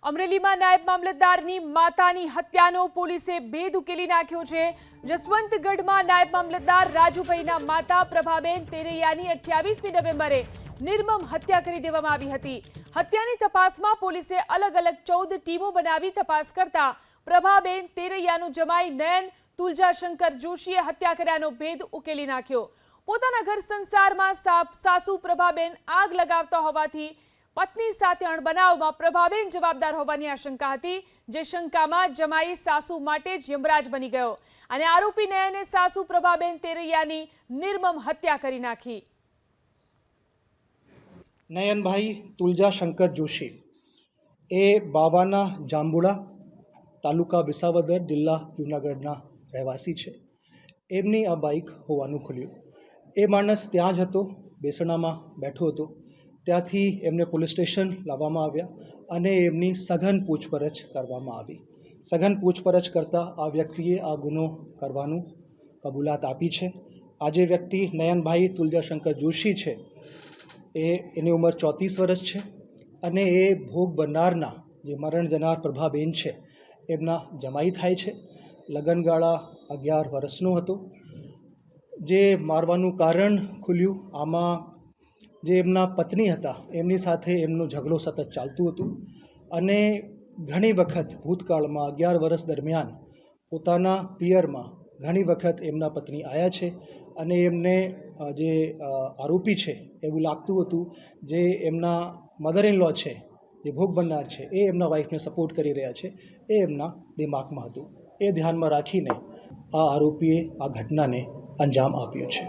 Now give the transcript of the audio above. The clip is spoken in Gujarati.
અમરેલીમાં નાયબ મામલતદારની માતાની હત્યાનો પોલીસે ભેદ ઉકેલી નાખ્યો છે। જસવંતગઢમાં નાયબ મામલતદાર રાજુભાઈના માતા પ્રભાબેન તેરૈયાની 28મી નવેમ્બરે નિર્મમ હત્યા કરી દેવામાં આવી હતી। હત્યાની તપાસમાં પોલીસે અલગ અલગ 14 ટીમો બનાવી તપાસ કરતા પ્રભાબેન તેરૈયાનું જમાઈ નયન તુલજાશંકર જોશીએ હત્યા કર્યાનો ભેદ ઉકેલી નાખ્યો। પોતાના ઘર સંસારમાં સાસુ પ્રભાબેન આગ લગાવતા હોવાથી પત્ની સાથે અણબનાવમાં પ્રભાબેન જવાબદાર હોવાની આશંકા હતી, જે શંકામાં જમાઈ સાસુ માટે જ યમરાજ બની ગયો અને આરોપી નયને સાસુ પ્રભાબેન તેરૈયાની નિર્મમ હત્યા કરી નાખી। નયનભાઈ તુલજાશંકર જોશી એ બાવાના જાંબુડા તાલુકા વિસાવદર જિલ્લા જૂનાગઢના રહેવાસી છે। એમની આ બાઇક હોવાનું ખુલ્યું। એ માણસ ત્યાં જ હતો, બેસણામાં બેઠો હતો। ત્યાંથી એમને પોલીસ સ્ટેશન લાવવામાં આવ્યા અને એમની સઘન પૂછપરછ કરવામાં આવી। સઘન પૂછપરછ કરતાં આ વ્યક્તિએ આ ગુનો કરવાનું કબૂલાત આપી છે। આ જે વ્યક્તિ નયનભાઈ તુલજાશંકર જોશી છે એની ઉંમર 34 વર્ષ છે અને એ ભોગ બનનારના જે મરણ જનાર પ્રભાબેન છે એમના જમાઈ થાય છે। લગ્નગાળા 11 વર્ષનો હતો। જે મારવાનું કારણ ખુલ્યું, આમાં જે એમના પત્ની હતા એમની સાથે એમનો ઝઘડો સતત ચાલતું હતું અને ઘણી વખત ભૂતકાળમાં 11 વર્ષ દરમિયાન પોતાના પિયરમાં ઘણી વખત એમના પત્ની આવ્યા છે અને એમને જે આરોપી છે એવું લાગતું હતું જે એમના મધર ઇન લો છે, જે ભોગ બનનાર છે, એ એમના વાઈફને સપોર્ટ કરી રહ્યા છે, એ એમના દિમાગમાં હતું। એ ધ્યાનમાં રાખીને આ આરોપીએ આ ઘટનાને અંજામ આપ્યો છે।